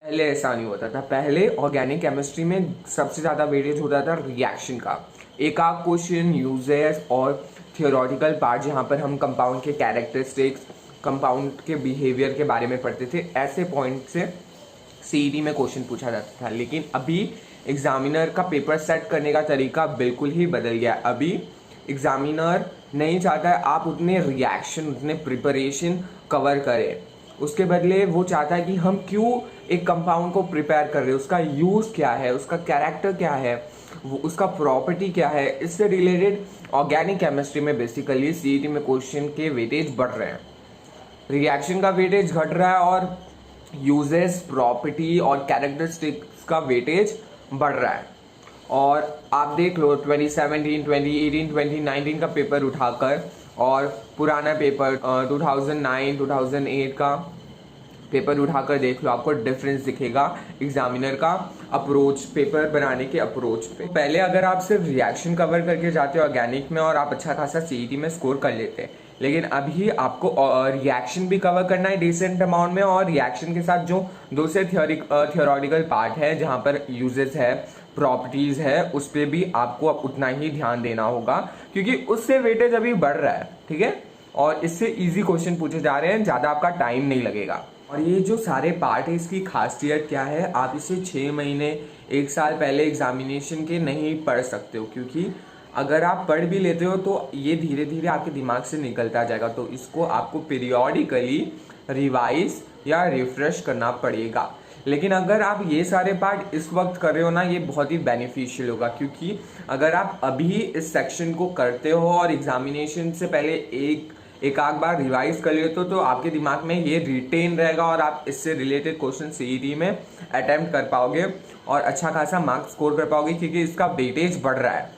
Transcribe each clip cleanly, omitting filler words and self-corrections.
पहले ऐसा नहीं होता था। पहले ऑर्गेनिक केमिस्ट्री में सबसे ज़्यादा वेटेज होता था रिएक्शन का। एक आध क्वेश्चन यूजेस और थियोरेटिकल पार्ट जहाँ पर हम कंपाउंड के कैरेक्टरिस्टिक्स, कंपाउंड के बिहेवियर के बारे में पढ़ते थे, ऐसे पॉइंट से सीईटी में क्वेश्चन पूछा जाता था। लेकिन अभी एग्जामिनर का पेपर सेट करने का तरीका बिल्कुल ही बदल गया। अभी एग्जामिनर नहीं चाहता है आप उतने रिएक्शन, उतने प्रिपरेशन कवर करें। उसके बदले वो चाहता है कि हम क्यों एक कंपाउंड को प्रिपेयर कर रहे हैं, उसका यूज़ क्या है, उसका कैरेक्टर क्या है, वो उसका प्रॉपर्टी क्या है। इससे रिलेटेड ऑर्गेनिक केमिस्ट्री में बेसिकली सीईटी में क्वेश्चन के वेटेज बढ़ रहे हैं। रिएक्शन का वेटेज घट रहा है और यूजेस, प्रॉपर्टी और कैरेक्टरिस्टिक्स का वेटेज बढ़ रहा है। और आप देख लो 2017, 2018, 2019 का पेपर उठाकर और पुराना पेपर 2009, 2008 का पेपर उठाकर देख लो, आपको डिफरेंस दिखेगा एग्जामिनर का अप्रोच, पेपर बनाने के अप्रोच पे। पहले अगर आप सिर्फ रिएक्शन कवर करके जाते हो ऑर्गेनिक में और आप अच्छा खासा सीईटी में स्कोर कर लेते हैं, लेकिन अभी आपको रिएक्शन भी कवर करना है डिसेंट अमाउंट में, और रिएक्शन के साथ जो दूसरे थियोरेटिकल पार्ट है जहाँ पर यूजेस है, प्रॉपर्टीज है, उस पर भी आपको अब उतना ही ध्यान देना होगा, क्योंकि उससे वेटेज अभी बढ़ रहा है। ठीक है, और इससे इजी क्वेश्चन पूछे जा रहे हैं, ज़्यादा आपका टाइम नहीं लगेगा। और ये जो सारे पार्ट है, इसकी खासियत क्या है, आप इसे 6 महीने, 1 साल पहले एग्जामिनेशन के नहीं पढ़ सकते हो, क्योंकि अगर आप पढ़ भी लेते हो तो ये धीरे धीरे आपके दिमाग से निकलता जाएगा। तो इसको आपको पीरियोडिकली रिवाइज या रिफ्रेश करना पड़ेगा। लेकिन अगर आप ये सारे पार्ट इस वक्त कर रहे हो ना, ये बहुत ही बेनिफिशियल होगा, क्योंकि अगर आप अभी इस सेक्शन को करते हो और एग्जामिनेशन से पहले एक आध बार रिवाइज कर लेते हो तो आपके दिमाग में ये रिटेन रहेगा और आप इससे रिलेटेड क्वेश्चन सीईटी में अटेम्प्ट कर पाओगे और अच्छा खासा मार्क्स स्कोर कर पाओगे, क्योंकि इसका वेटेज बढ़ रहा है।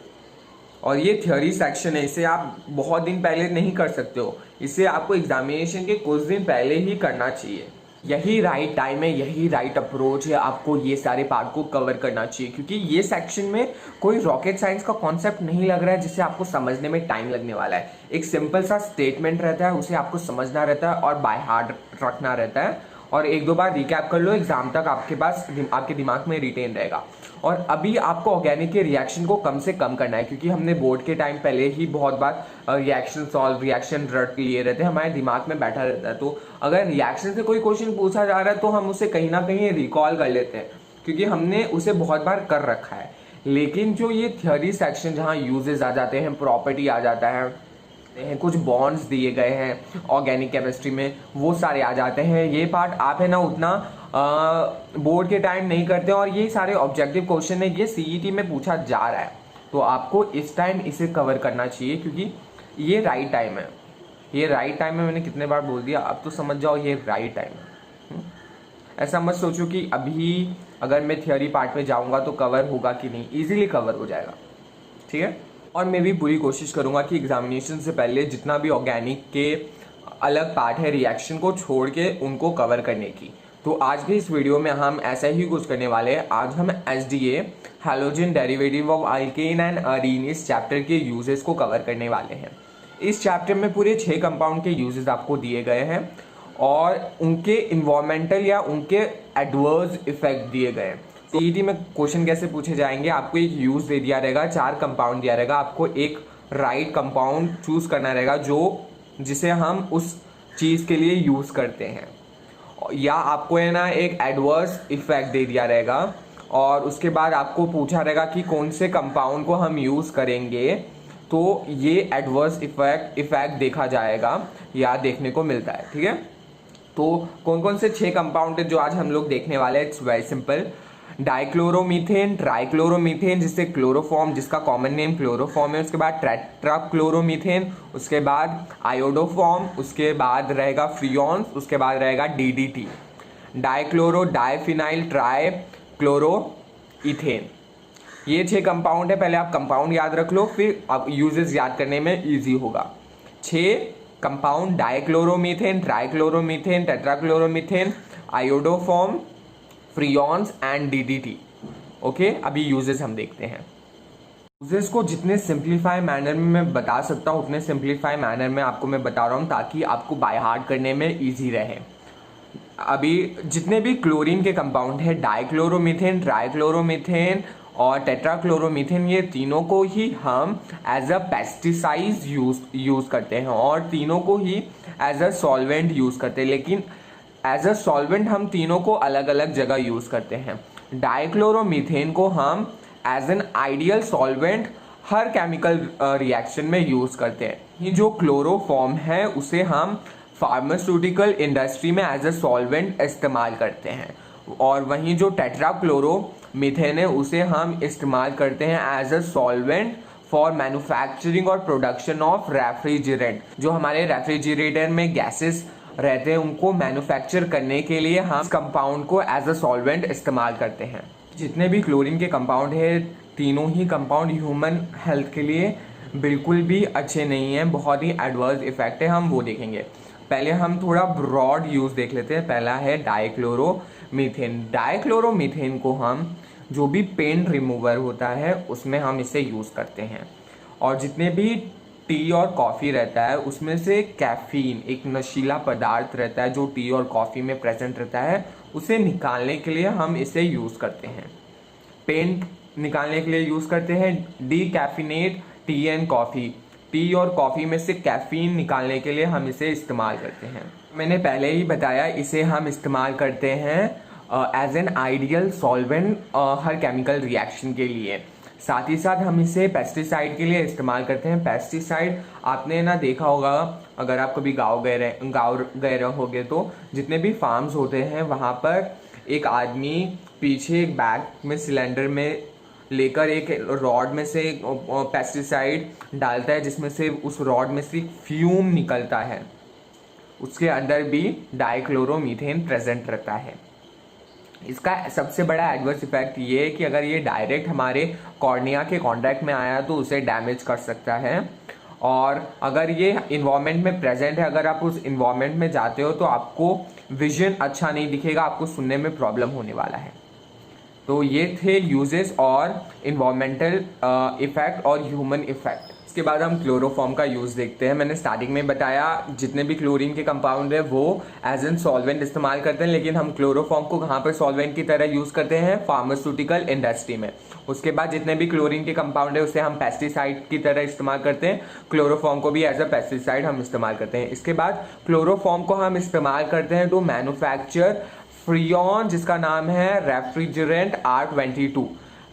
और ये थ्योरी सेक्शन है, इसे आप बहुत दिन पहले नहीं कर सकते हो, इसे आपको एग्जामिनेशन के कुछ दिन पहले ही करना चाहिए। यही राइट टाइम है, यही राइट अप्रोच है, आपको ये सारे पार्ट को कवर करना चाहिए, क्योंकि ये सेक्शन में कोई रॉकेट साइंस का कॉन्सेप्ट नहीं लग रहा है जिसे आपको समझने में टाइम लगने वाला है। एक सिंपल सा स्टेटमेंट रहता है, उसे आपको समझना रहता है और बाय हार्ट रखना रहता है, और 1-2 बार रिकैप कर लो, एग्जाम तक आपके पास आपके दिमाग में रिटेन रहेगा। और अभी आपको ऑर्गेनिक के रिएक्शन को कम से कम करना है, क्योंकि हमने बोर्ड के टाइम पहले ही बहुत बार रिएक्शन सॉल्व, रिएक्शन रट लिए रहते हैं, हमारे दिमाग में बैठा रहता है। तो अगर रिएक्शन से कोई क्वेश्चन पूछा जा रहा है तो हम उसे कहीं ना कहीं रिकॉल कर लेते हैं, क्योंकि हमने उसे बहुत बार कर रखा है। लेकिन जो ये थ्योरी सेक्शन जहाँ यूजेस आ जाते हैं, प्रॉपर्टी आ जाता है, कुछ बॉन्ड्स दिए गए हैं ऑर्गेनिक केमिस्ट्री में, वो सारे आ जाते हैं, ये पार्ट आप है ना उतना बोर्ड के टाइम नहीं करते, और ये सारे ऑब्जेक्टिव क्वेश्चन है, ये सीईटी में पूछा जा रहा है, तो आपको इस टाइम इसे कवर करना चाहिए, क्योंकि ये राइट टाइम है। ये राइट टाइम है, मैंने कितने बार बोल दिया, अब तो समझ जाओ ये राइट टाइम है। ऐसा मत सोचो कि अभी अगर मैं थियोरी पार्ट में जाऊंगा तो कवर होगा कि नहीं, इजीली कवर हो जाएगा। ठीक है, और मैं भी पूरी कोशिश करूंगा कि एग्जामिनेशन से पहले जितना भी ऑर्गेनिक के अलग पार्ट है रिएक्शन को छोड़ के उनको कवर करने की। तो आज के इस वीडियो में हम ऐसा ही कुछ करने वाले हैं। आज हम HDA, halogen derivative of alkane and Areen, इस चैप्टर के यूजेस को कवर करने वाले हैं। इस चैप्टर में पूरे 6 कंपाउंड के यूजेस आपको दिए गए हैं और उनके इन्वायरमेंटल या उनके एडवर्स इफेक्ट दिए गए हैं। सीईटी में क्वेश्चन कैसे पूछे जाएंगे, आपको एक यूज दे दिया रहेगा, 4 कंपाउंड दिया रहेगा, आपको एक राइट कंपाउंड चूज करना रहेगा जिसे हम उस चीज के लिए यूज करते हैं, या आपको है ना एक एडवर्स इफेक्ट दे दिया रहेगा और उसके बाद आपको पूछा रहेगा कि कौन से कंपाउंड को हम यूज करेंगे, तो ये एडवर्स इफेक्ट देखा जाएगा या देखने को मिलता है। ठीक है, तो कौन कौन से 6 कंपाउंड है जो आज हम लोग देखने वाले हैं, इट्स वेरी सिंपल। डाइक्लोरोमीथेन, ट्राइक्लोरोमीथेन जिससे क्लोरोफॉर्म, जिसका कॉमन नेम क्लोरोफॉर्म है, उसके बाद टेट्राक्लोरोमीथेन, उसके बाद आयोडोफॉर्म, उसके बाद रहेगा फ्रियॉन्स, उसके बाद रहेगा DDT, dichloro diphenyl try chloro ethane. ये 6 कंपाउंड है, पहले आप कंपाउंड याद रख लो, फिर आप यूजेस याद करने में इजी होगा। 6 compound, dichloromethane, trichloromethane, tetrachloromethane, iodoform, freons and DDT। Okay, अभी यूजेस हम देखते हैं। यूजेस को जितने सिंप्लीफाई मैनर में मैं बता सकता हूँ उतने सिंप्लीफाई मैनर में आपको मैं बता रहा हूँ, ताकि आपको बाय हार्ट करने में इजी रहे। अभी जितने भी क्लोरीन के कंपाउंड है, डाइक्लोरोमीथेन, ट्राइक्लोरोमीथेन और टेट्राक्लोरोमीथेन, ये तीनों को ही हम एज अ पेस्टिसाइड यूज करते हैं और तीनों को ही एज अ सॉल्वेंट यूज करते हैं। लेकिन एज अ सॉल्वेंट हम तीनों को अलग अलग जगह यूज करते हैं। डाइक्लोरोमीथेन को हम एज एन आइडियल सॉल्वेंट हर केमिकल रिएक्शन में यूज करते हैं। ये जो क्लोरोफॉर्म है उसे हम फार्मास्यूटिकल इंडस्ट्री में एज अ सॉल्वेंट इस्तेमाल करते हैं, और वहीं जो टेट्राक्लोरोमीथेन है उसे हम इस्तेमाल करते हैं as a solvent for manufacturing और प्रोडक्शन ऑफ रेफ्रिजरेंट। जो हमारे रेफ्रिजरेटर में गैसेस रहते हैं उनको मैन्युफैक्चर करने के लिए हम कंपाउंड को एज अ सॉल्वेंट इस्तेमाल करते हैं। जितने भी क्लोरीन के कंपाउंड है, तीनों ही कंपाउंड ह्यूमन हेल्थ के लिए बिल्कुल भी अच्छे नहीं हैं, बहुत ही एडवर्स इफेक्ट है, हम वो देखेंगे। पहले हम थोड़ा ब्रॉड यूज देख लेते हैं। पहला है डाइक्लोरोमीथेन। डाइक्लोरोमीथेन को हम जो भी पेंट रिमूवर होता है उसमें हम इसे यूज करते हैं, और जितने भी टी और कॉफ़ी रहता है उसमें से कैफीन एक नशीला पदार्थ रहता है जो टी और कॉफ़ी में प्रेजेंट रहता है, उसे निकालने के लिए हम इसे यूज़ करते हैं। पेंट निकालने के लिए यूज़ करते हैं डीकैफिनेट टी एंड कॉफ़ी। टी और कॉफ़ी में से कैफीन निकालने के लिए हम इसे इस्तेमाल करते हैं। मैंने पहले ही बताया, इसे हम इस्तेमाल करते हैं एज एन आइडियल सॉल्वेंट हर केमिकल रिएक्शन के लिए। साथ ही साथ हम इसे पेस्टिसाइड के लिए इस्तेमाल करते हैं। पेस्टिसाइड आपने ना देखा होगा, अगर आप कभी गाँव गए रहोगे तो जितने भी फार्म्स होते हैं वहाँ पर एक आदमी पीछे एक बैग में सिलेंडर में लेकर एक रॉड में से पेस्टिसाइड डालता है, जिसमें से उस रॉड में से फ्यूम निकलता है, उसके अंदर भी डाइक्लोरोमीथेन प्रेजेंट रहता है। इसका सबसे बड़ा एडवर्स इफेक्ट ये है कि अगर ये डायरेक्ट हमारे कॉर्निया के कांटेक्ट में आया तो उसे डैमेज कर सकता है, और अगर ये इन्वायरमेंट में प्रेजेंट है, अगर आप उस इन्वायरमेंट में जाते हो तो आपको विजन अच्छा नहीं दिखेगा, आपको सुनने में प्रॉब्लम होने वाला है। तो ये थे यूजेस और इन्वायरमेंटल इफेक्ट और ह्यूमन इफेक्ट। इसके बाद हम क्लोरोफॉर्म का यूज़ देखते हैं। मैंने स्टार्टिंग में बताया जितने भी क्लोरीन के कंपाउंड है वो एज एन सॉल्वेंट इस्तेमाल करते हैं, लेकिन हम क्लोरोफॉर्म को कहाँ पर सॉल्वेंट की तरह यूज़ करते हैं? फार्मास्यूटिकल इंडस्ट्री में। उसके बाद जितने भी क्लोरीन के कंपाउंड है उसे हम पेस्टिसाइड की तरह इस्तेमाल करते हैं। क्लोरोफॉर्म को भी एज अ पेस्टिसाइड हम इस्तेमाल करते हैं। इसके बाद क्लोरोफॉर्म को हम इस्तेमाल करते हैं टू मैन्युफैक्चर फ्रियॉन, जिसका नाम है रेफ्रिजरेंट R22।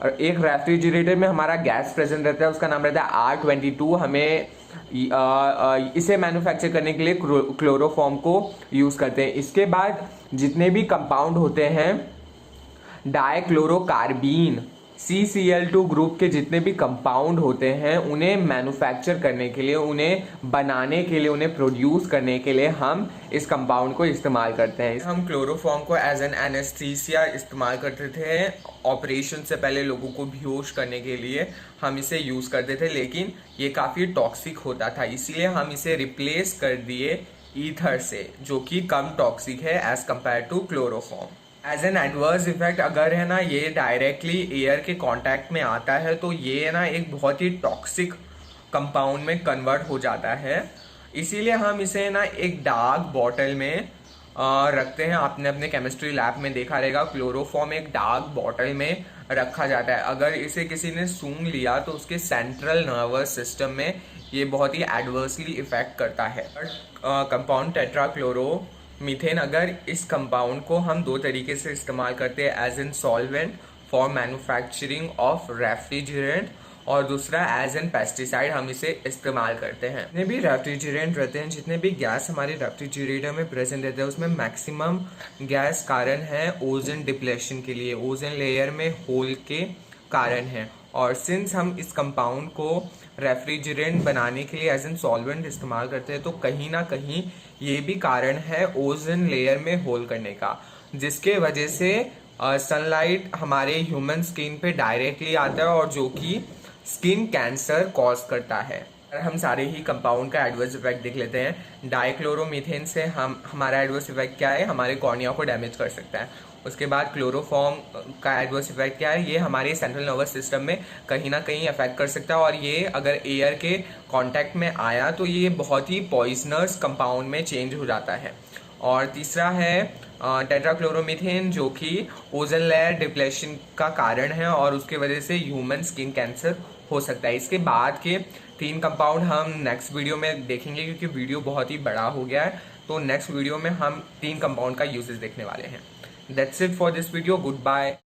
और एक रेफ्रिजरेटर में हमारा गैस प्रेजेंट रहता है, उसका नाम रहता है R22। हमें इसे मैन्युफैक्चर करने के लिए क्लोरोफॉर्म को यूज करते हैं। इसके बाद जितने भी कंपाउंड होते हैं, डाइक्लोरोकार्बीन, CCl2 ग्रुप के जितने भी कंपाउंड होते हैं, उन्हें मैन्युफैक्चर करने के लिए, उन्हें बनाने के लिए, उन्हें प्रोड्यूस करने के लिए हम इस कंपाउंड को इस्तेमाल करते हैं। हम क्लोरोफॉर्म को एज एन एनेस्थीसिया इस्तेमाल करते थे। ऑपरेशन से पहले लोगों को बेहोश करने के लिए हम इसे यूज़ करते थे, लेकिन ये काफ़ी टॉक्सिक होता था, इसीलिए हम इसे रिप्लेस कर दिए ईथर से, जो कि कम टॉक्सिक है as compare to chloroform. As an adverse effect, अगर है ना ये डायरेक्टली एयर के कांटेक्ट में आता है तो ये है ना एक बहुत ही टॉक्सिक कंपाउंड में कन्वर्ट हो जाता है। इसीलिए हम इसे ना एक डार्क बॉटल में रखते हैं। आपने अपने केमिस्ट्री लैब में देखा रहेगा, क्लोरोफॉर्म एक डार्क बॉटल में रखा जाता है। अगर इसे किसी ने सूंघ लिया तो उसके सेंट्रल नर्वस सिस्टम में ये बहुत ही एडवर्सली इफेक्ट करता है। कंपाउंड टेट्राक्लोरोमीथेन, अगर इस कंपाउंड को हम दो तरीके से इस्तेमाल करते हैं, as an solvent for manufacturing of refrigerant, और दूसरा एज एन पेस्टिसाइड हम इसे इस्तेमाल करते हैं। जितने भी रेफ्रिजरेंट रहते हैं, जितने भी गैस हमारे रेफ्रिजरेटर में प्रेजेंट रहते हैं, उसमें मैक्सिमम गैस कारण है ओजोन डिप्लेशन के लिए, ओजोन लेयर में होल के कारण है। और सिंस हम इस कंपाउंड को रेफ्रिजरेंट बनाने के लिए एज एन सॉल्वेंट इस्तेमाल करते हैं, तो कहीं ना कहीं ये भी कारण है ओजोन लेयर में होल करने का, जिसके वजह से सनलाइट हमारे ह्यूमन स्किन पे डायरेक्टली आता है, और जो कि स्किन कैंसर कॉज करता है। हम सारे ही कंपाउंड का एडवर्स इफेक्ट देख लेते हैं। डाइक्लोरोमीथेन से हमारा एडवर्स इफेक्ट क्या है? हमारे कॉर्निया को डैमेज कर सकता है। उसके बाद क्लोरोफॉर्म का एडवर्स इफेक्ट क्या है? ये हमारे सेंट्रल नर्वस सिस्टम में कहीं ना कहीं अफेक्ट कर सकता है, और ये अगर एयर के कांटेक्ट में आया तो ये बहुत ही पॉइजनस कंपाउंड में चेंज हो जाता है। और तीसरा है टेट्राक्लोरोमीथेन जो कि ओजोन लेयर डिप्लेशन का कारण है और उसके वजह से ह्यूमन स्किन कैंसर हो सकता है। इसके बाद के 3 कंपाउंड हम नेक्स्ट वीडियो में देखेंगे क्योंकि वीडियो बहुत ही बड़ा हो गया है, तो नेक्स्ट वीडियो में हम 3 कंपाउंड का यूजेस देखने वाले हैं। That's it for this video, good bye.